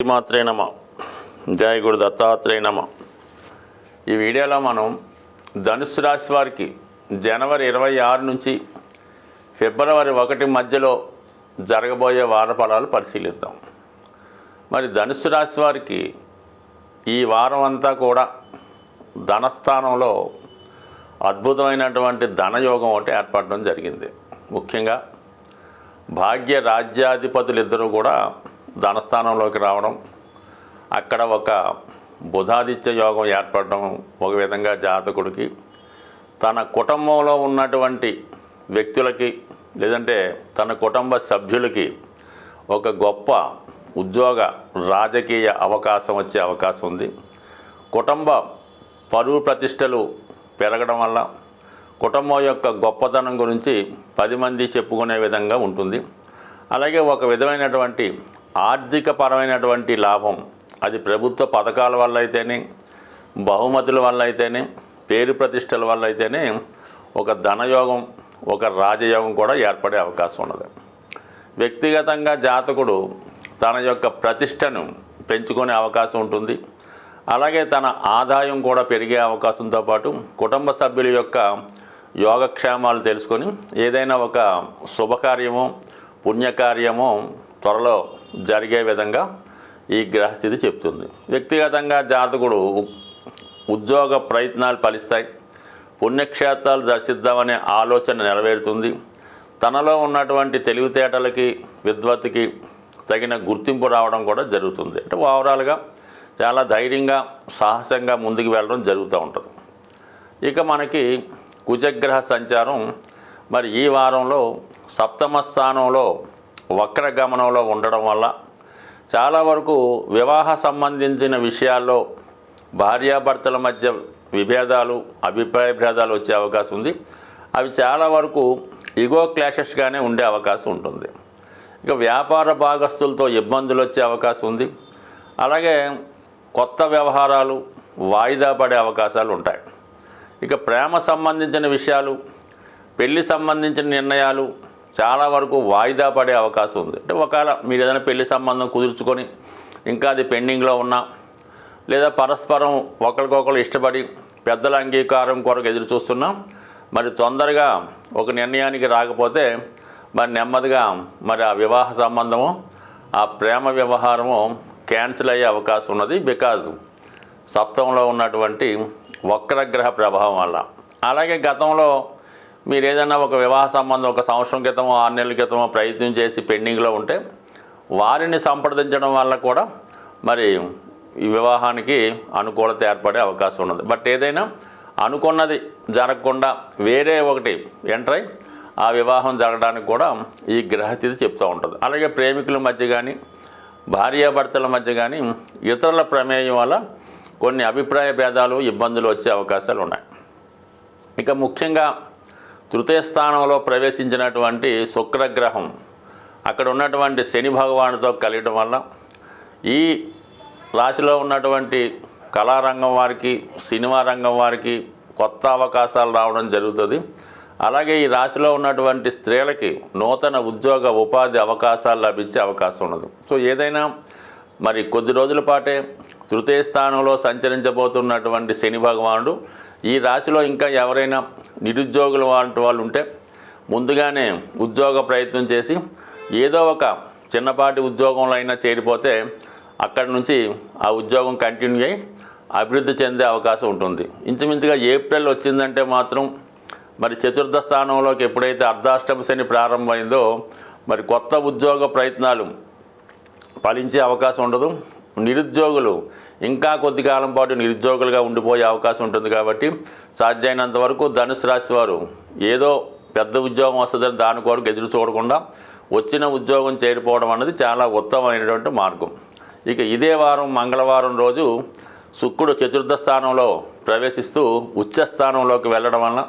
శ్రీమాత్రే నమ. జయ గురు దత్తాత్రేయ నమ. ఈ వీడియోలో మనం ధనుస్సు రాశి వారికి జనవరి 26 నుంచి ఫిబ్రవరి 1 మధ్యలో జరగబోయే వార ఫలాలు పరిశీలిద్దాం. మరి ధనుస్సు రాశి వారికి ఈ వారం అంతా కూడా ధనస్థానంలో అద్భుతమైనటువంటి ధనయోగం ఒకటి ఏర్పడడం జరిగింది. ముఖ్యంగా భాగ్య రాజ్యాధిపతులు ఇద్దరూ కూడా ధనస్థానంలోకి రావడం, అక్కడ ఒక బుధాదిత్య యోగం ఏర్పడడం, ఒక విధంగా జాతకుడికి తన కుటుంబంలో ఉన్నటువంటి వ్యక్తులకి లేదంటే తన కుటుంబ సభ్యులకి ఒక గొప్ప ఉద్యోగ రాజకీయ అవకాశం వచ్చే అవకాశం ఉంది. కుటుంబ పరువు ప్రతిష్టలు పెరగడం వల్ల కుటుంబం యొక్క గొప్పతనం గురించి 10 మంది చెప్పుకునే విధంగా ఉంటుంది. అలాగే ఒక విధమైనటువంటి ఆర్థిక పరమైనటువంటి లాభం, అది ప్రభుత్వ పథకాల వల్ల అయితేనే, బహుమతుల వల్ల అయితేనే, పేరు ప్రతిష్టల వల్ల అయితేనే ఒక ధనయోగం, ఒక రాజయోగం కూడా ఏర్పడే అవకాశం ఉన్నది. వ్యక్తిగతంగా జాతకుడు తన యొక్క ప్రతిష్టను పెంచుకునే అవకాశం ఉంటుంది. అలాగే తన ఆదాయం కూడా పెరిగే అవకాశంతో పాటు కుటుంబ సభ్యుల యొక్క యోగక్షేమాలు తెలుసుకొని ఏదైనా ఒక శుభకార్యమో పుణ్యకార్యమో త్వరలో జరిగే విధంగా ఈ గ్రహస్థితి చెప్తుంది. వ్యక్తిగతంగా జాతకుడు ఉద్యోగ ప్రయత్నాలు ఫలిస్తాయి. పుణ్యక్షేత్రాలు దర్శిద్దామనే ఆలోచన నెరవేరుతుంది. తనలో ఉన్నటువంటి తెలివితేటలకి విద్వత్తుకి తగిన గుర్తింపు రావడం కూడా జరుగుతుంది. అంటే ఓవరాల్గా చాలా ధైర్యంగా సాహసంగా ముందుకు వెళ్ళడం జరుగుతూ ఉంటుంది. ఇక మనకి కుజగ్రహ సంచారం మరి ఈ వారంలో సప్తమ స్థానంలో వక్రగమనంలో ఉండడం వల్ల చాలా వరకు వివాహ సంబంధించిన విషయాల్లో భార్యాభర్తల మధ్య విభేదాలు, అభిప్రాయ భేదాలు వచ్చే అవకాశం ఉంది. అవి చాలా వరకు ఈగో క్లాషెస్గానే ఉండే అవకాశం ఉంటుంది. ఇక వ్యాపార భాగస్తులతో ఇబ్బందులు వచ్చే అవకాశం ఉంది. అలాగే కొత్త వ్యవహారాలు వాయిదా పడే అవకాశాలు ఉంటాయి. ఇక ప్రేమ సంబంధించిన విషయాలు, పెళ్లి సంబంధించిన నిర్ణయాలు చాలా వరకు వాయిదా పడే అవకాశం ఉంది. అంటే ఒకవేళ మీరు ఏదైనా పెళ్లి సంబంధం కుదుర్చుకొని ఇంకా అది పెండింగ్లో ఉన్నా, లేదా పరస్పరం ఒకరికొకరు ఇష్టపడి పెద్దల అంగీకారం కొరకు ఎదురు చూస్తున్నా మరి తొందరగా ఒక నిర్ణయానికి రాకపోతే మరి నెమ్మదిగా మరి ఆ వివాహ సంబంధము, ఆ ప్రేమ వ్యవహారము క్యాన్సిల్ అయ్యే అవకాశం ఉన్నది. బికాజ్ సప్తమంలో ఉన్నటువంటి వక్రగ్రహ ప్రభావం వల్ల. అలాగే గతంలో మీరు ఏదైనా ఒక వివాహ సంబంధం 1 సంవత్సరం క్రితమో 6 నెలల క్రితమో ప్రయత్నం చేసి పెండింగ్లో ఉంటే వారిని సంప్రదించడం వల్ల కూడా మరి ఈ వివాహానికి అనుకూలత ఏర్పడే అవకాశం ఉన్నది. బట్ ఏదైనా అనుకున్నది జరగకుండా వేరే ఒకటి ఎంటర్ అయి ఆ వివాహం జరగడానికి కూడా ఈ గ్రహస్థితి చెప్తూ ఉంటుంది. అలాగే ప్రేమికుల మధ్య కానీ భార్యాభర్తల మధ్య కానీ ఇతరుల ప్రమేయం వల్ల కొన్ని అభిప్రాయ భేదాలు, ఇబ్బందులు వచ్చే అవకాశాలు ఉన్నాయి. ఇక ముఖ్యంగా తృతీయ స్థానంలో ప్రవేశించినటువంటి శుక్రగ్రహం అక్కడ ఉన్నటువంటి శని భగవానుడితో కలియడం వల్ల ఈ రాశిలో ఉన్నటువంటి కళారంగం వారికి, సినిమా రంగం వారికి కొత్త అవకాశాలు రావడం జరుగుతుంది. అలాగే ఈ రాశిలో ఉన్నటువంటి స్త్రీలకి నూతన ఉద్యోగ ఉపాధి అవకాశాలు లభించే అవకాశం ఉన్నది. సో ఏదైనా మరి కొద్ది రోజుల పాటే తృతీయ స్థానంలో సంచరించబోతున్నటువంటి శని భగవానుడు ఈ రాశిలో ఇంకా ఎవరైనా నిరుద్యోగులు వంటి వాళ్ళు ఉంటే ముందుగానే ఉద్యోగ ప్రయత్నం చేసి ఏదో ఒక చిన్నపాటి ఉద్యోగంలో అయినా చేరిపోతే అక్కడి నుంచి ఆ ఉద్యోగం కంటిన్యూ అయ్యి అభివృద్ధి చెందే అవకాశం ఉంటుంది. ఇంచుమించుగా ఏప్రిల్ వచ్చిందంటే మాత్రం మరి చతుర్థ స్థానంలోకి ఎప్పుడైతే అర్ధాష్టమ శని ప్రారంభమైందో మరి కొత్త ఉద్యోగ ప్రయత్నాలు ఫలించే అవకాశం ఉండదు. నిరుద్యోగులు ఇంకా కొద్ది కాలం పాటు నిరుద్యోగులుగా ఉండిపోయే అవకాశం ఉంటుంది. కాబట్టి సాధ్యమైనంత వరకు ధనుసు రాశి వారు ఏదో పెద్ద ఉద్యోగం వస్తుందని దాని కొరకు ఎదురు చూడకుండా వచ్చిన ఉద్యోగం చేరిపోవడం అన్నది చాలా ఉత్తమమైనటువంటి మార్గం. ఇక ఇదే వారం మంగళవారం రోజు శుక్రుడు చతుర్థ స్థానంలో ప్రవేశిస్తూ ఉచ్చ స్థానంలోకి వెళ్ళడం వలన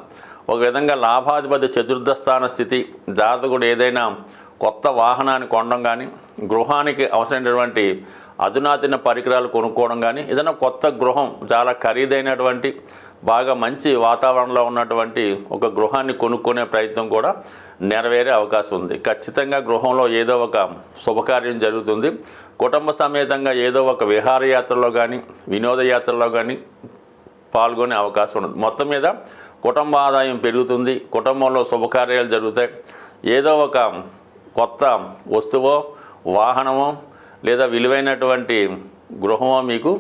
ఒక విధంగా లాభాధిపతి చతుర్థ స్థాన స్థితి జాతకుడు ఏదైనా కొత్త వాహనాన్ని కొనడం కానీ, గృహానికి అవసరమైనటువంటి అధునాతన పరికరాలు కొనుక్కోవడం కానీ, ఏదైనా కొత్త గృహం చాలా ఖరీదైనటువంటి బాగా మంచి వాతావరణంలో ఉన్నటువంటి ఒక గృహాన్ని కొనుక్కునే ప్రయత్నం కూడా నెరవేరే అవకాశం ఉంది. ఖచ్చితంగా గృహంలో ఏదో ఒక శుభకార్యం జరుగుతుంది. కుటుంబ సమేతంగా ఏదో ఒక విహారయాత్రలో కానీ వినోదయాత్రలో కానీ పాల్గొనే అవకాశం ఉండదు. మొత్తం మీద కుటుంబ ఆదాయం పెరుగుతుంది, కుటుంబంలో శుభకార్యాలు జరుగుతాయి, ఏదో ఒక కొత్త వస్తువో వాహనమో లేదా విలువైనటువంటి గృహమో మీకు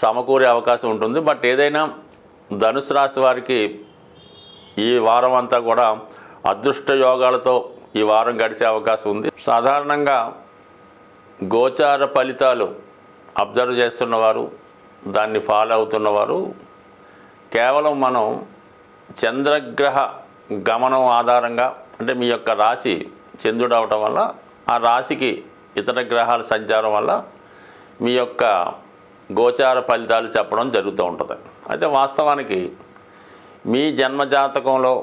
సమకూరే అవకాశం ఉంటుంది. బట్ ఏదైనా ధనుసు రాశి వారికి ఈ వారం అంతా కూడా అదృష్ట యోగాలతో ఈ వారం గడిచే అవకాశం ఉంది. సాధారణంగా గోచార ఫలితాలు అబ్జర్వ్ చేస్తున్నవారు, దాన్ని ఫాలో అవుతున్నవారు కేవలం మనం చంద్రగ్రహ గమనం ఆధారంగా, అంటే మీ యొక్క రాశి చంద్రుడు అవటం వల్ల ఆ రాశికి ఇతర గ్రహాల సంచారం వల్ల మీ యొక్క గోచార ఫలితాలు చెప్పడం జరుగుతూ ఉంటుంది. అయితే వాస్తవానికి మీ జన్మజాతకంలో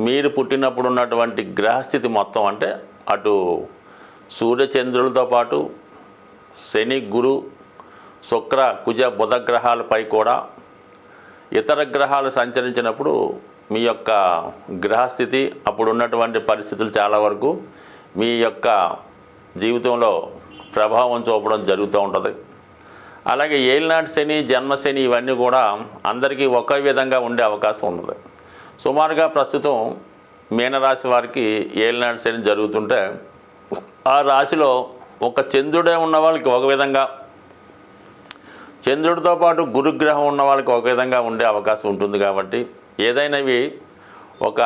మీరు పుట్టినప్పుడు ఉన్నటువంటి గ్రహస్థితి మొత్తం, అంటే అటు సూర్యచంద్రులతో పాటు శని, గురు, శుక్ర, కుజ, బుధ గ్రహాలపై కూడా ఇతర గ్రహాలు సంచరించినప్పుడు మీ యొక్క గ్రహస్థితి అప్పుడు ఉన్నటువంటి పరిస్థితులు చాలా వరకు మీ యొక్క జీవితంలో ప్రభావం చూపడం జరుగుతూ ఉంటుంది. అలాగే ఏలినాటి శని, జన్మశని ఇవన్నీ కూడా అందరికీ ఒకే విధంగా ఉండే అవకాశం ఉన్నది. సుమారుగా ప్రస్తుతం మీనరాశి వారికి ఏలినాటి శని జరుగుతుంటే ఆ రాశిలో ఒక చంద్రుడే ఉన్న వాళ్ళకి ఒక విధంగా, చంద్రుడితో పాటు గురుగ్రహం ఉన్న వాళ్ళకి ఒక విధంగా ఉండే అవకాశం ఉంటుంది. కాబట్టి ఏదైనావి ఒక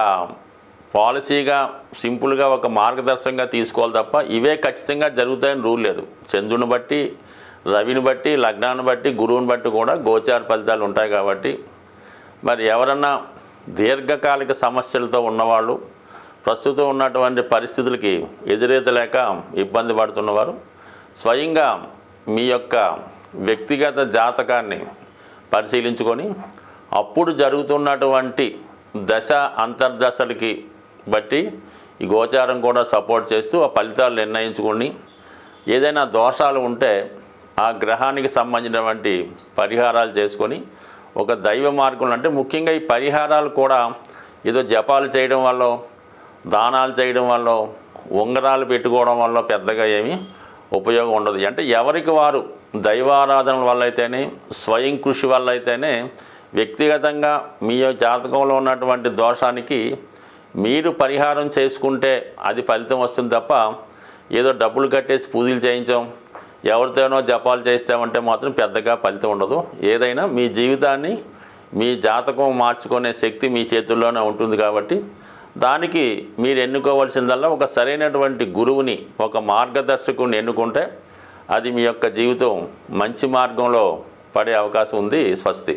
పాలసీగా సింపుల్గా ఒక మార్గదర్శకంగా తీసుకోవాలి తప్ప ఇవే ఖచ్చితంగా జరుగుతాయని రూల్ లేదు. చంద్రుని బట్టి, రవిని బట్టి, లగ్నాన్ని బట్టి, గురువుని బట్టి కూడా గోచార ఫలితాలు ఉంటాయి. కాబట్టి మరి ఎవరన్నా దీర్ఘకాలిక సమస్యలతో ఉన్నవాళ్ళు, ప్రస్తుతం ఉన్నటువంటి పరిస్థితులకి ఎదురెదలేక ఇబ్బంది పడుతున్నవారు స్వయంగా మీ యొక్క వ్యక్తిగత జాతకాన్ని పరిశీలించుకొని అప్పుడు జరుగుతున్నటువంటి దశ అంతర్దశలకి బట్టి ఈ గోచారం కూడా సపోర్ట్ చేస్తూ ఆ ఫలితాలు నిర్ణయించుకొని ఏదైనా దోషాలు ఉంటే ఆ గ్రహానికి సంబంధించినటువంటి పరిహారాలు చేసుకొని ఒక దైవ మార్గం, అంటే ముఖ్యంగా ఈ పరిహారాలు కూడా ఏదో జపాలు చేయడం వల్ల, దానాలు చేయడం వల్ల, ఉంగరాలు పెట్టుకోవడం వల్ల పెద్దగా ఏమీ ఉపయోగం ఉండదు. అంటే ఎవరికి వారు దైవారాధన వల్ల అయితేనే, స్వయం కృషి వల్ల అయితేనే వ్యక్తిగతంగా మీ జాతకంలో ఉన్నటువంటి దోషానికి మీరు పరిహారం చేసుకుంటే అది ఫలితం వస్తుంది తప్ప ఏదో డబ్బులు కట్టేసి పూజలు చేయించాం, ఎవరితోనో జపాలు చేస్తామంటే మాత్రం పెద్దగా ఫలితం ఉండదు. ఏదైనా మీ జీవితాన్ని, మీ జాతకం మార్చుకునే శక్తి మీ చేతుల్లోనే ఉంటుంది. కాబట్టి దానికి మీరు ఎన్నుకోవాల్సిందల్లా ఒక సరైనటువంటి గురువుని, ఒక మార్గదర్శకుని ఎన్నుకుంటే అది మీ యొక్క జీవితం మంచి మార్గంలో పడే అవకాశం ఉంది. స్వస్తి.